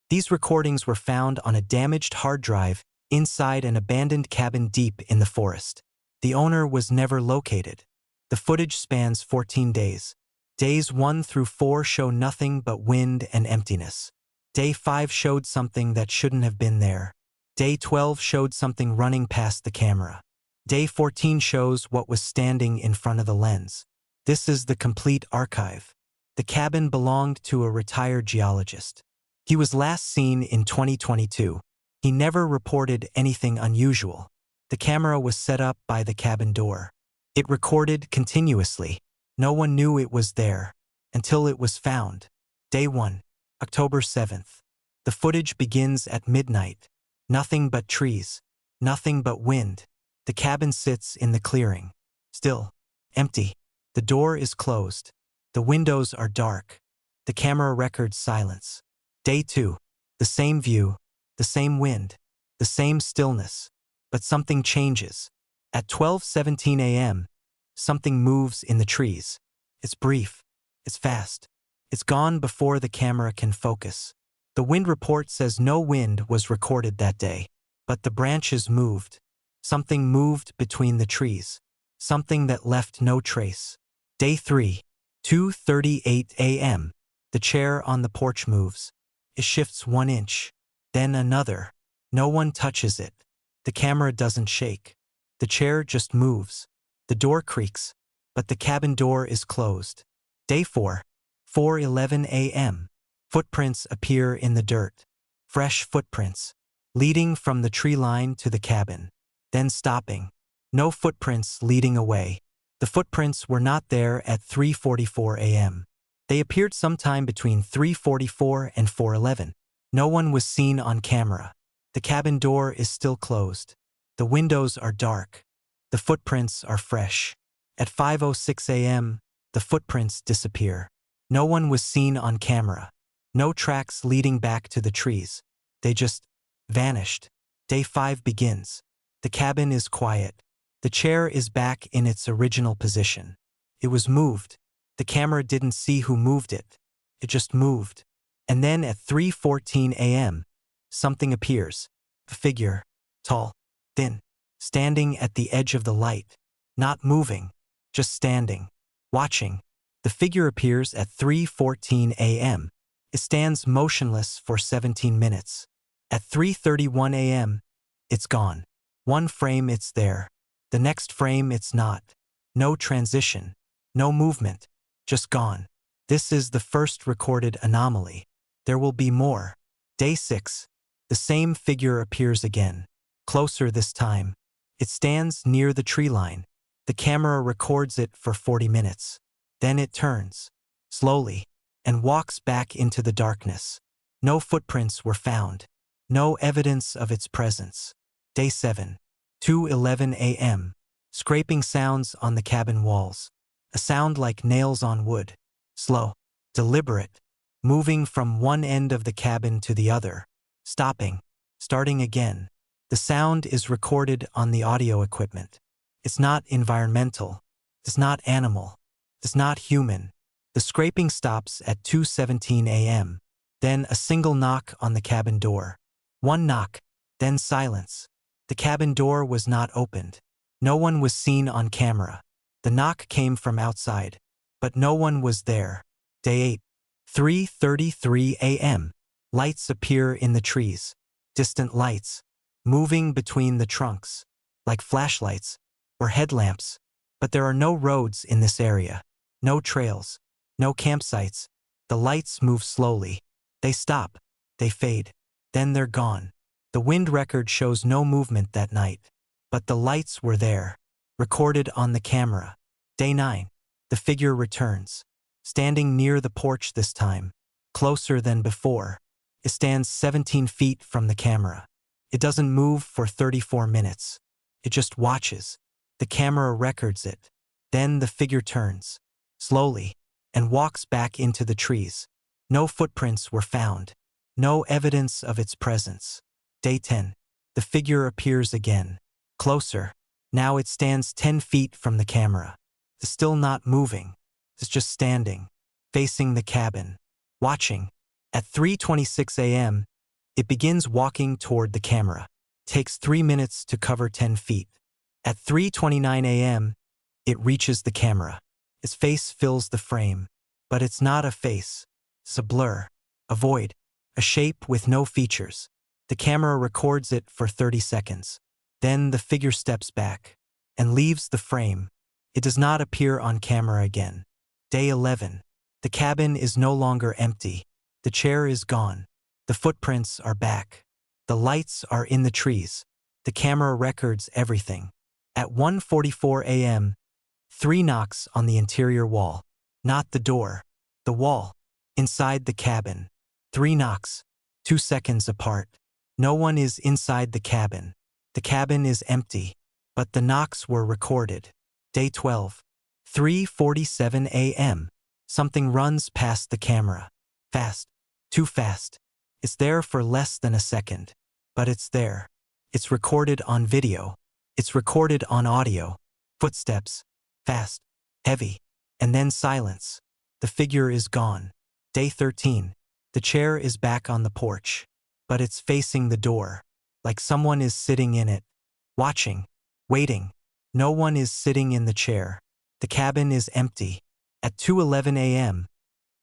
These recordings were found on a damaged hard drive inside an abandoned cabin deep in the forest. The owner was never located. The footage spans 14 days. Days 1 through 4 show nothing but wind and emptiness. Day 5 showed something that shouldn't have been there. Day 12 showed something running past the camera. Day 14 shows what was standing in front of the lens. This is the complete archive. The cabin belonged to a retired geologist. He was last seen in 2022. He never reported anything unusual. The camera was set up by the cabin door. It recorded continuously. No one knew it was there until it was found. Day 1, October 7th. The footage begins at midnight. Nothing but trees. Nothing but wind. The cabin sits in the clearing. Still. Empty. The door is closed. The windows are dark. The camera records silence. Day 2. The same view. The same wind. The same stillness. But something changes. At 12:17 a.m., something moves in the trees. It's brief. It's fast. It's gone before the camera can focus. The wind report says no wind was recorded that day. But the branches moved. Something moved between the trees. Something that left no trace. Day 3. 2:38 a.m. The chair on the porch moves. It shifts 1 inch. Then another. No one touches it. The camera doesn't shake. The chair just moves. The door creaks. But the cabin door is closed. Day 4. 4:11 a.m. Footprints appear in the dirt. Fresh footprints. Leading from the tree line to the cabin. Then stopping. No footprints leading away. The footprints were not there at 3:44 a.m. They appeared sometime between 3:44 and 4:11. No one was seen on camera. The cabin door is still closed. The windows are dark. The footprints are fresh. At 5:06 a.m., the footprints disappear. No one was seen on camera. No tracks leading back to the trees. They just vanished. Day 5 begins. The cabin is quiet. The chair is back in its original position. It was moved. The camera didn't see who moved it. It just moved. And then at 3:14 a.m., something appears. A figure. Tall. Thin. Standing at the edge of the light. Not moving. Just standing. Watching. The figure appears at 3:14 a.m. It stands motionless for 17 minutes. At 3:31 a.m., it's gone. One frame it's there. The next frame it's not. No transition. No movement. Just gone. This is the first recorded anomaly. There will be more. Day 6. The same figure appears again. Closer this time. It stands near the tree line. The camera records it for 40 minutes. Then it turns. Slowly. And walks back into the darkness. No footprints were found. No evidence of its presence. Day 7. 2:11 a.m. Scraping sounds on the cabin walls. A sound like nails on wood. Slow. Deliberate. Moving from one end of the cabin to the other. Stopping. Starting again. The sound is recorded on the audio equipment. It's not environmental. It's not animal. It's not human. The scraping stops at 2:17 a.m. Then a single knock on the cabin door. One knock. Then silence. The cabin door was not opened. No one was seen on camera. The knock came from outside. But no one was there. Day 8. 3:33 a.m. Lights appear in the trees. Distant lights. Moving between the trunks. Like flashlights. Or headlamps. But there are no roads in this area. No trails. No campsites. The lights move slowly. They stop. They fade. Then they're gone. The wind record shows no movement that night. But the lights were there. Recorded on the camera. Day 9. The figure returns. Standing near the porch this time. Closer than before. It stands 17 feet from the camera. It doesn't move for 34 minutes. It just watches. The camera records it. Then the figure turns. Slowly. And walks back into the trees. No footprints were found. No evidence of its presence. Day 10. The figure appears again. Closer. Now it stands 10 feet from the camera. It's still not moving. It's just standing. Facing the cabin. Watching. At 3:26 a.m., It begins walking toward the camera. Takes 3 minutes to cover 10 feet. At 3:29 a.m., it reaches the camera. Its face fills the frame. But it's not a face. It's a blur, a void, a shape with no features. The camera records it for 30 seconds. Then the figure steps back and leaves the frame. It does not appear on camera again. Day 11. The cabin is no longer empty. The chair is gone. The footprints are back. The lights are in the trees. The camera records everything. At 1:44 a.m., 3 knocks on the interior wall. Not the door. The wall. Inside the cabin. 3 knocks. 2 seconds apart. No one is inside the cabin. The cabin is empty. But the knocks were recorded. Day 12. 3:47 a.m. Something runs past the camera. Fast. Too fast. It's there for less than a second. But it's there. It's recorded on video. It's recorded on audio. Footsteps. Fast. Heavy. And then silence. The figure is gone. Day 13. The chair is back on the porch. But it's facing the door. Like someone is sitting in it. Watching. Waiting. No one is sitting in the chair. The cabin is empty. At 2:11 a.m.,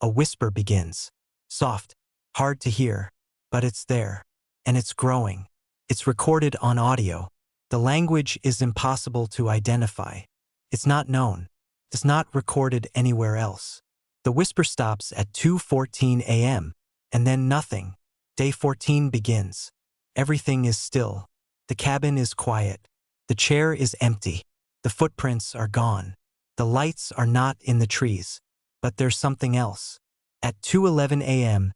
a whisper begins. Soft. Hard to hear. But it's there. And it's growing. It's recorded on audio. The language is impossible to identify. It's not known. It's not recorded anywhere else. The whisper stops at 2:14 a.m. And then nothing. Day 14 begins. Everything is still. The cabin is quiet. The chair is empty. The footprints are gone. The lights are not in the trees. But there's something else. At 2:11 a.m.,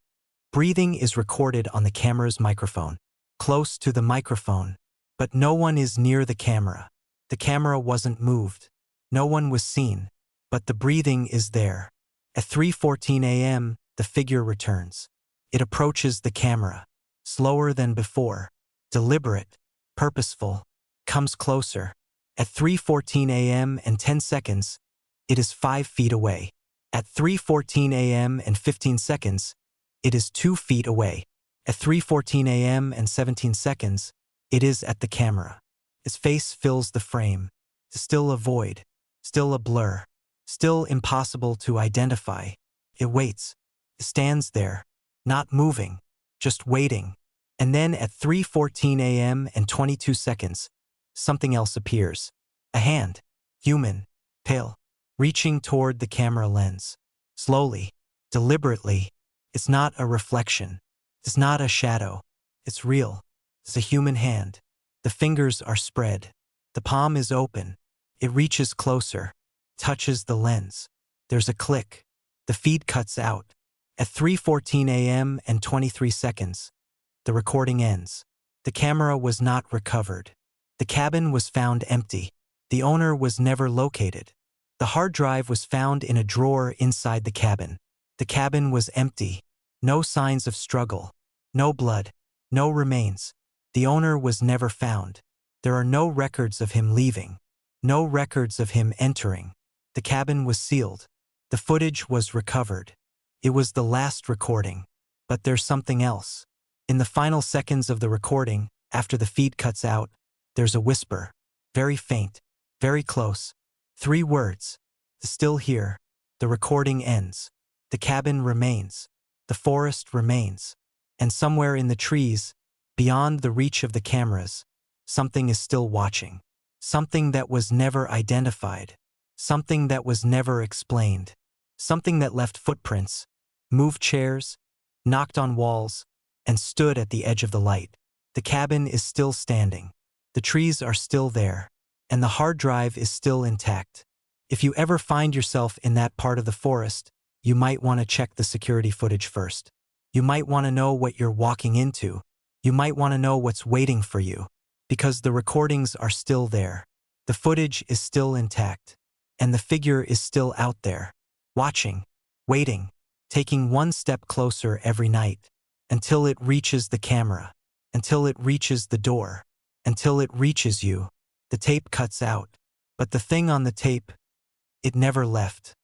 breathing is recorded on the camera's microphone. Close to the microphone. But no one is near the camera. The camera wasn't moved. No one was seen. But the breathing is there. At 3:14 a.m., the figure returns. It approaches the camera. Slower than before. Deliberate. Purposeful. Comes closer. At 3:14 a.m. and 10 seconds, it is 5 feet away. At 3:14 a.m. and 15 seconds, it is 2 feet away. At 3:14 a.m. and 17 seconds, it is at the camera. Its face fills the frame. Still a void. Still a blur. Still impossible to identify. It waits. It stands there. Not moving. Just waiting. And then at 3:14 a.m. and 22 seconds, something else appears. A hand. Human. Pale. Reaching toward the camera lens. Slowly. Deliberately. It's not a reflection. It's not a shadow. It's real. It's a human hand. The fingers are spread. The palm is open. It reaches closer. Touches the lens. There's a click. The feed cuts out. At 3:14 a.m. and 23 seconds, the recording ends. The camera was not recovered. The cabin was found empty. The owner was never located. The hard drive was found in a drawer inside the cabin. The cabin was empty. No signs of struggle. No blood. No remains. The owner was never found. There are no records of him leaving. No records of him entering. The cabin was sealed. The footage was recovered. It was the last recording. But there's something else. In the final seconds of the recording, after the feed cuts out, there's a whisper. Very faint. Very close. 3 words. Still here. The recording ends. The cabin remains. The forest remains. And somewhere in the trees, beyond the reach of the cameras, something is still watching. Something that was never identified. Something that was never explained. Something that left footprints, moved chairs, knocked on walls, and stood at the edge of the light. The cabin is still standing. The trees are still there. And the hard drive is still intact. If you ever find yourself in that part of the forest, you might want to check the security footage first. You might want to know what you're walking into. You might want to know what's waiting for you. Because the recordings are still there. The footage is still intact. And the figure is still out there. Watching. Waiting. Taking one step closer every night. Until it reaches the camera. Until it reaches the door. Until it reaches you. The tape cuts out. But the thing on the tape, it never left.